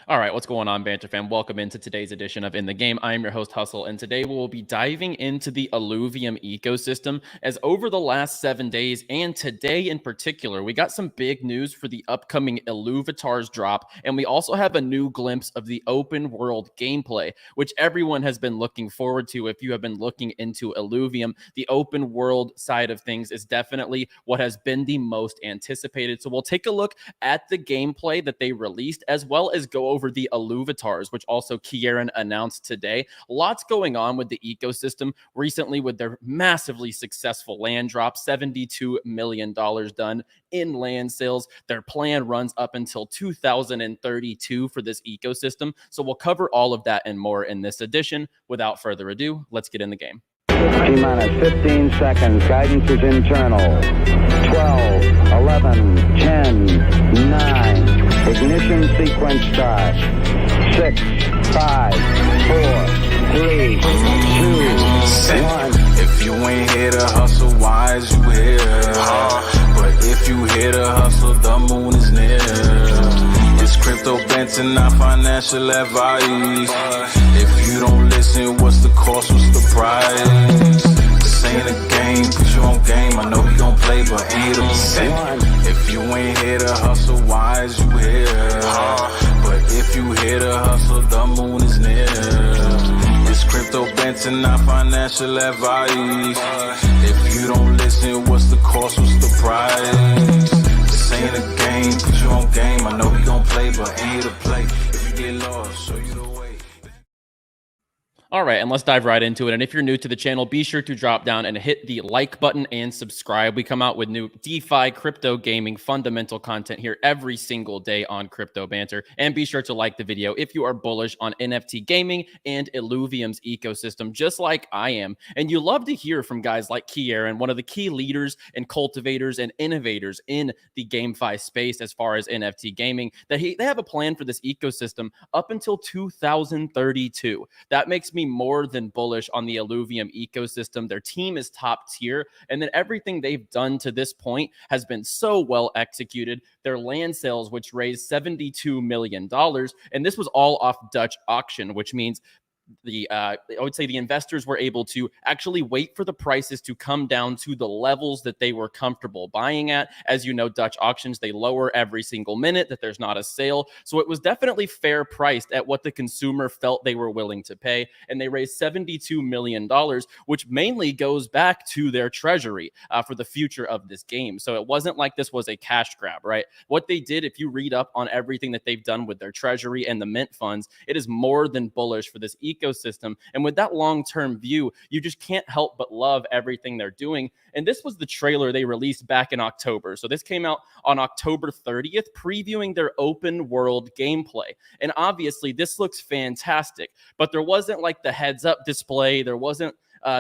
All right, what's going on, Banter fam? Welcome into today's edition of In the Game. I am your host, Hustle, and today we will be diving into the Illuvium ecosystem. As over the last 7 days, and today in particular, we got some big news for the upcoming Illuvatars drop, and we also have a new glimpse of the open world gameplay, which everyone has been looking forward to. If you have been looking into Illuvium, the open world side of things is definitely what has been the most anticipated. So we'll take a look at the gameplay that they released, as well as go over the Illuvatars, which also Kieran announced today. Lots going on with the ecosystem recently with their massively successful land drop, $72 million done in land sales. Their plan runs up until 2032 for this ecosystem. So we'll cover all of that and more in this edition. Without further ado, let's get in the game. T-minus 15 seconds. Guidance is internal. 12, 11, 10, 9. Ignition sequence start. 6, 5, 4, 3, 2, 1. If you ain't here to hustle, why is you here? But if you here to hustle, the moon is near. It's crypto Banter, not financial advice. If you don't listen, what's the cost, what's the price? This ain't a game, put you on game. I know we gon' play, but ain't a cent. If you ain't here to hustle, why is you here? But if you here to hustle, the moon is near. It's crypto Banter, not financial advice. If you don't listen, what's the cost, what's the price? This ain't a game, put you on game. I know we gon' play, but ain't here to play. If you get lost, show you the way. All right, and let's dive right into it. And if you're new to the channel, be sure to drop down and hit the like button and subscribe. We come out with new DeFi, crypto gaming, fundamental content here every single day on Crypto Banter. And be sure to like the video if you are bullish on NFT gaming and Illuvium's ecosystem, just like I am. And you love to hear from guys like Kieran, one of the key leaders and cultivators and innovators in the GameFi space as far as NFT gaming, that they have a plan for this ecosystem up until 2032. That makes me more than bullish on the Illuvium ecosystem. Their team is top tier, and then everything they've done to this point has been so well executed. Their land sales, which raised $72 million, and this was all off Dutch auction, which means I would say the investors were able to actually wait for the prices to come down to the levels that they were comfortable buying at. As you know, Dutch auctions, they lower every single minute that there's not a sale. So it was definitely fair priced at what the consumer felt they were willing to pay. And they raised $72 million, which mainly goes back to their treasury for the future of this game. So it wasn't like this was a cash grab, right? What they did, if you read up on everything that they've done with their treasury and the mint funds, it is more than bullish for this ecosystem. And with that long-term view, you just can't help but love everything they're doing. And this was the trailer they released back in October. So this came out on October 30th, previewing their open world gameplay. And obviously this looks fantastic, but there wasn't like the heads up display. There wasn't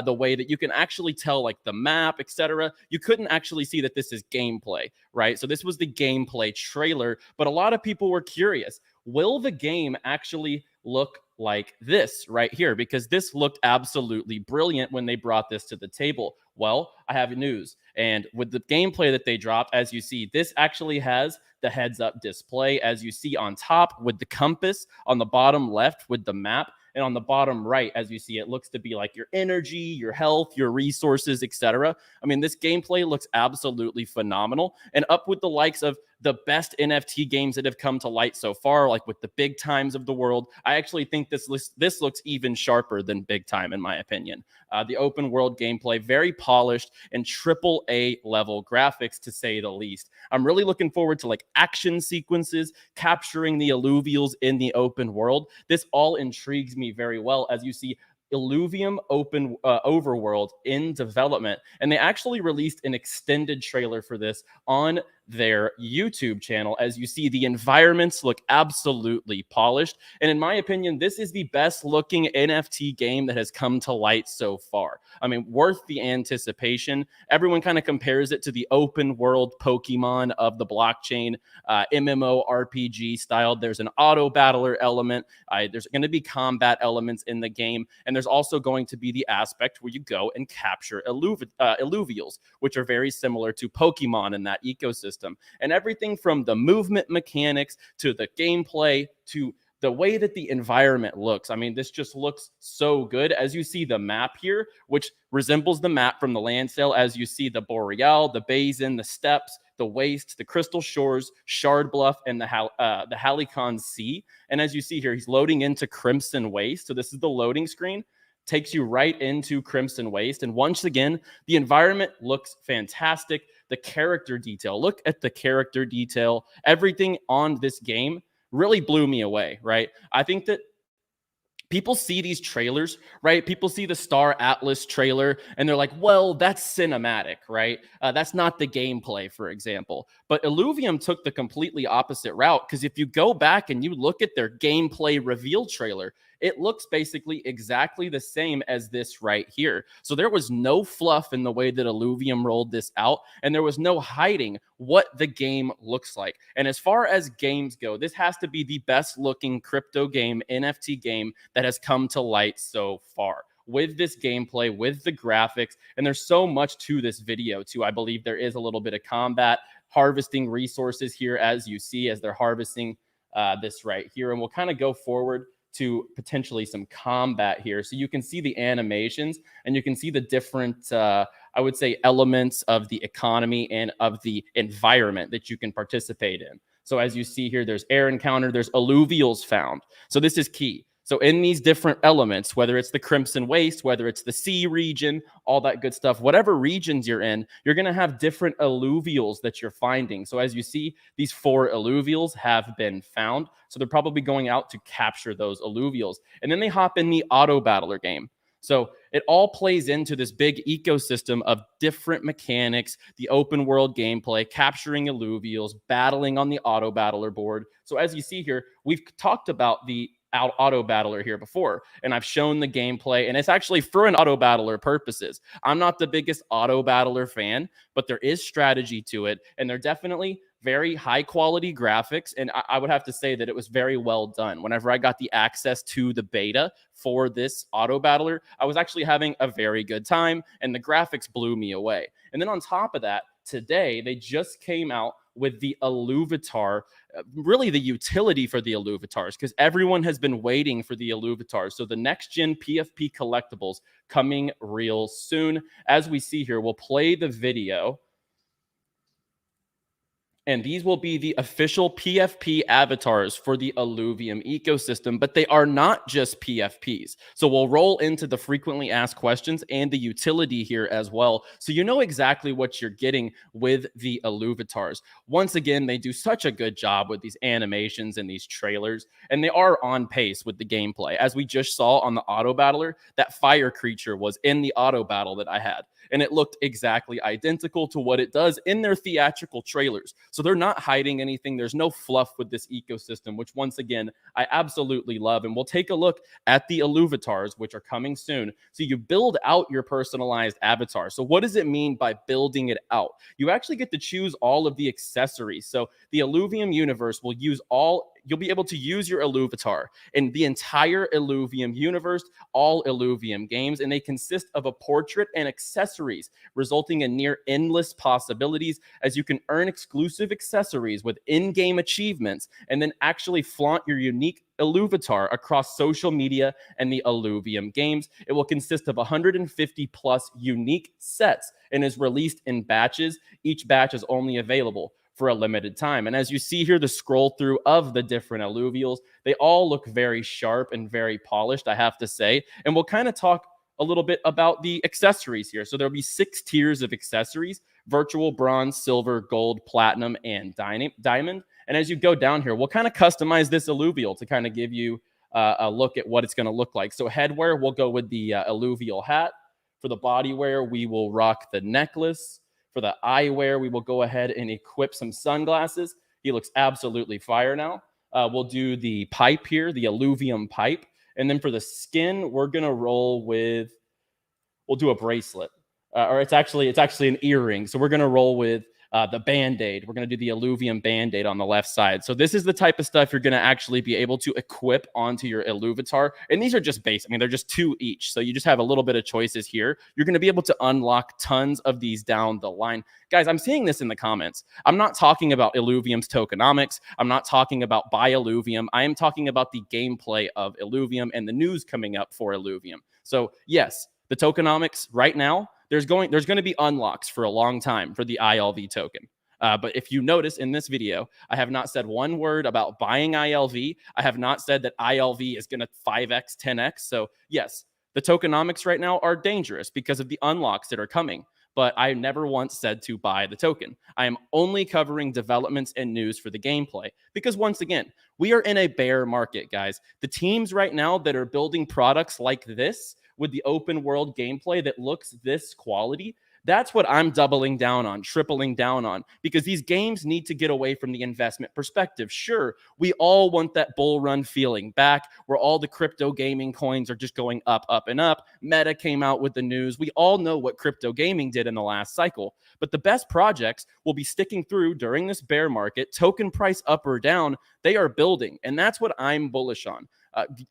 the way that you can actually tell like the map, etc. You couldn't actually see that this is gameplay, right? So this was the gameplay trailer, but a lot of people were curious. Will the game actually look like this right here? Because this looked absolutely brilliant when they brought this to the table. Well, I have news. And with the gameplay that they dropped, as you see, this actually has the heads up display, as you see on top with the compass, on the bottom left with the map, and on the bottom right, as you see, it looks to be like your energy, your health, your resources, etc. I mean, this gameplay looks absolutely phenomenal, and up with the likes of the best NFT games that have come to light so far, like with the big times of the world. I actually think this looks even sharper than big time, in my opinion. The open world gameplay, very polished and AAA level graphics, to say the least. I'm really looking forward to like action sequences, capturing the Illuvials in the open world. This all intrigues me very well, as you see Illuvium Overworld in development, and they actually released an extended trailer for this on their YouTube channel. As you see, the environments look absolutely polished, and in my opinion, this is the best looking NFT game that has come to light so far. I mean, worth the anticipation. Everyone kind of compares it to the open world Pokemon of the blockchain MMORPG style. There's an auto battler element. There's going to be combat elements in the game, and there's also going to be the aspect where you go and capture Illuvials, which are very similar to Pokemon in that ecosystem. And everything from the movement mechanics to the gameplay to the way that the environment looks, I mean, this just looks so good. As you see the map here, which resembles the map from the land sale, as you see the Boreal, the Basin, the Steppes, the Waste, the Crystal Shores, Shard Bluff, and the Halicon Sea. And as you see here, he's loading into Crimson Waste. So this is the loading screen. Takes you right into Crimson Waste. And once again, the environment looks fantastic. The character detail, look at the character detail. Everything on this game really blew me away, right? I think that people see these trailers, right? People see the Star Atlas trailer and they're like, well, that's cinematic, right? That's not the gameplay, for example. But Illuvium took the completely opposite route, because if you go back and you look at their gameplay reveal trailer, it looks basically exactly the same as this right here. So there was no fluff in the way that Illuvium rolled this out, and there was no hiding what the game looks like. And as far as games go, this has to be the best looking crypto game, NFT game that has come to light so far. With this gameplay, with the graphics, and there's so much to this video too. I believe there is a little bit of combat, harvesting resources here, as you see, as they're harvesting this right here. And we'll kind of go forward to potentially some combat here. So you can see the animations and you can see the different, I would say, elements of the economy and of the environment that you can participate in. So as you see here, there's air encounter, there's alluvials found. So this is key. So in these different elements, whether it's the Crimson Waste, whether it's the sea region, all that good stuff, whatever regions you're in, you're going to have different alluvials that you're finding. So as you see, these 4 alluvials have been found. So they're probably going out to capture those alluvials. And then they hop in the auto battler game. So it all plays into this big ecosystem of different mechanics, the open world gameplay, capturing alluvials, battling on the auto battler board. So as you see here, we've talked about the auto battler here before, and I've shown the gameplay, and it's actually for an auto battler purposes. I'm not the biggest auto battler fan, but there is strategy to it, and they're definitely very high quality graphics, and I would have to say that it was very well done. Whenever I got the access to the beta for this auto battler, I was actually having a very good time, and the graphics blew me away. And then on top of that, today they just came out with the Illuvatar, really the utility for the Illuvatars, because everyone has been waiting for the Illuvatars. So the next gen PFP collectibles coming real soon. As we see here, we'll play the video. And these will be the official PFP avatars for the Illuvium ecosystem, but they are not just PFPs. So we'll roll into the frequently asked questions and the utility here as well, so you know exactly what you're getting with the Illuvatars. Once again, they do such a good job with these animations and these trailers, and they are on pace with the gameplay. As we just saw on the auto battler, that fire creature was in the auto battle that I had, and it looked exactly identical to what it does in their theatrical trailers. So they're not hiding anything. There's no fluff with this ecosystem, which once again, I absolutely love. And we'll take a look at the Illuvatars, which are coming soon. So you build out your personalized avatar. So what does it mean by building it out? You actually get to choose all of the accessories. So the Illuvium universe will use you'll be able to use your Illuvatar in the entire Illuvium universe, all Illuvium games, and they consist of a portrait and accessories, resulting in near endless possibilities, as you can earn exclusive accessories with in-game achievements and then actually flaunt your unique Illuvatar across social media and the Illuvium games. It will consist of 150 plus unique sets and is released in batches. Each batch is only available for a limited time. And as you see here, the scroll through of the different alluvials, they all look very sharp and very polished, I have to say. And we'll kind of talk a little bit about the accessories here. So there'll be 6 tiers of accessories: virtual, bronze, silver, gold, platinum, and diamond. And as you go down here, we'll kind of customize this alluvial to kind of give you a look at what it's going to look like. So headwear, we'll go with the alluvial hat. For the body wear, we will rock the necklace. For the eyewear, we will go ahead and equip some sunglasses. He looks absolutely fire now. We'll do the pipe here, the Illuvium pipe. And then for the skin, we're going to roll with, we'll do a bracelet. Or it's actually an earring. So we're going to roll with the Band-Aid. We're going to do the Illuvium Band-Aid on the left side. So this is the type of stuff you're going to actually be able to equip onto your Illuvatar. And these are just base. I mean, they're just 2 each. So you just have a little bit of choices here. You're going to be able to unlock tons of these down the line. Guys, I'm seeing this in the comments. I'm not talking about Illuvium's tokenomics. I'm not talking about buy Illuvium. I am talking about the gameplay of Illuvium and the news coming up for Illuvium. So yes, the tokenomics right now, there's going to be unlocks for a long time for the ILV token. But if you notice in this video, I have not said one word about buying ILV. I have not said that ILV is going to 5x, 10x. So yes, the tokenomics right now are dangerous because of the unlocks that are coming. But I never once said to buy the token. I am only covering developments and news for the gameplay. Because once again, we are in a bear market, guys. The teams right now that are building products like this, with the open world gameplay that looks this quality, that's what I'm doubling down on, tripling down on, because these games need to get away from the investment perspective. Sure, we all want that bull run feeling back where all the crypto gaming coins are just going up, up, and up. Meta came out with the news. We all know what crypto gaming did in the last cycle, but the best projects will be sticking through during this bear market, token price up or down, they are building. And that's what I'm bullish on.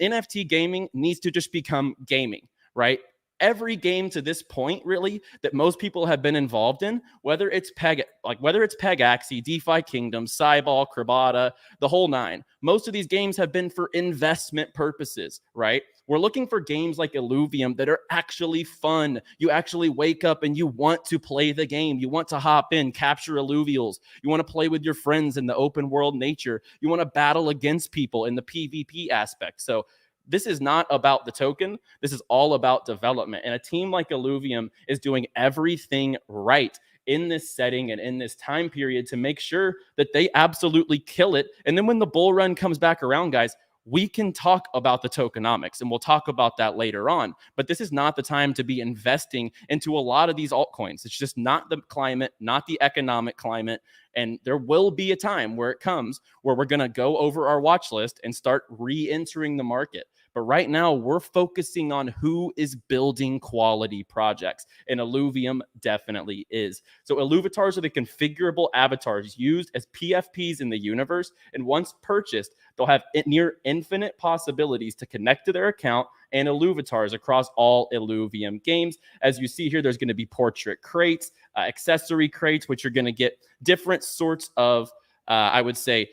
NFT gaming needs to just become gaming. Right? Every game to this point, really, that most people have been involved in, whether it's Pegaxi, DeFi Kingdom, Cyball, Krabata, the whole 9. Most of these games have been for investment purposes, right? We're looking for games like Illuvium that are actually fun. You actually wake up and you want to play the game. You want to hop in, capture Illuvials. You want to play with your friends in the open world nature. You want to battle against people in the PvP aspect. So this is not about the token. This is all about development. And a team like Illuvium is doing everything right in this setting and in this time period to make sure that they absolutely kill it. And then when the bull run comes back around, guys, we can talk about the tokenomics, and we'll talk about that later on. But this is not the time to be investing into a lot of these altcoins. It's just not the climate, not the economic climate. And there will be a time where it comes where we're going to go over our watch list and start re-entering the market. But right now, we're focusing on who is building quality projects, and Illuvium definitely is. So Illuvatars are the configurable avatars used as PFPs in the universe, and once purchased, they'll have near infinite possibilities to connect to their account and Illuvatars across all Illuvium games. As you see here, there's going to be portrait crates, accessory crates, which are going to get different sorts of, I would say,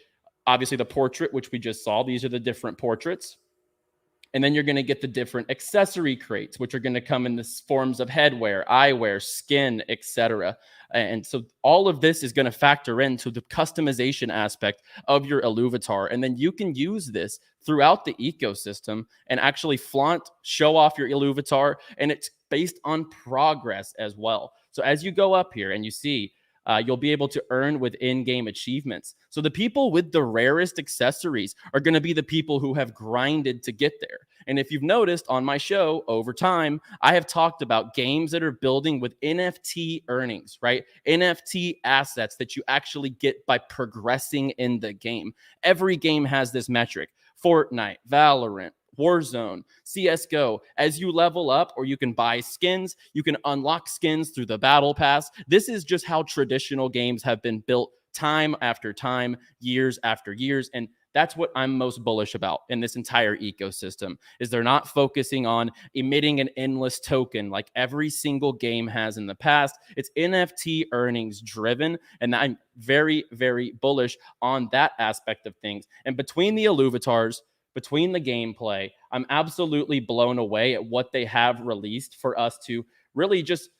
obviously the portrait, which we just saw. These are the different portraits. And then you're going to get the different accessory crates, which are going to come in the forms of headwear, eyewear, skin, etc. And so all of this is going to factor into the customization aspect of your Illuvatar. And then you can use this throughout the ecosystem and actually flaunt, show off your Illuvatar. And it's based on progress as well. So as you go up here and you see, you'll be able to earn with in-game achievements. So the people with the rarest accessories are going to be the people who have grinded to get there. And if you've noticed on my show over time, I have talked about games that are building with NFT earnings, right? NFT assets that you actually get by progressing in the game. Every game has this metric. Fortnite, Valorant, Warzone, CSGO, as you level up, or you can buy skins, you can unlock skins through the battle pass. This is just how traditional games have been built time after time, years after years. And that's what I'm most bullish about in this entire ecosystem, is they're not focusing on emitting an endless token like every single game has in the past. It's NFT earnings driven. And I'm very, very bullish on that aspect of things. And between the Illuvatars, between the gameplay, I'm absolutely blown away at what they have released for us to really just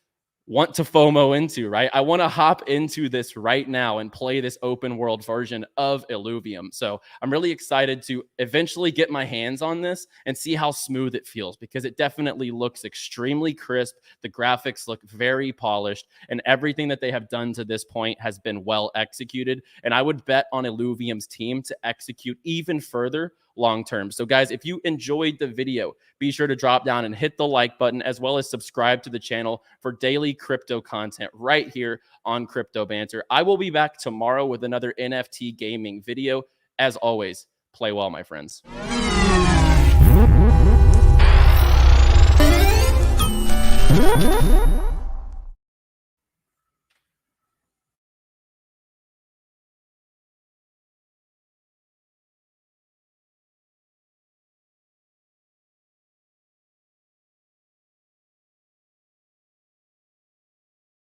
want to FOMO into, right? I want to hop into this right now and play this open world version of Illuvium. So I'm really excited to eventually get my hands on this and see how smooth it feels, because it definitely looks extremely crisp. The graphics look very polished, and everything that they have done to this point has been well executed. And I would bet on Illuvium's team to execute even further long term. So guys, if you enjoyed the video, be sure to drop down and hit the like button, as well as subscribe to the channel for daily crypto content right here on Crypto Banter. I will be back tomorrow with another NFT gaming video. As always, play well, my friends.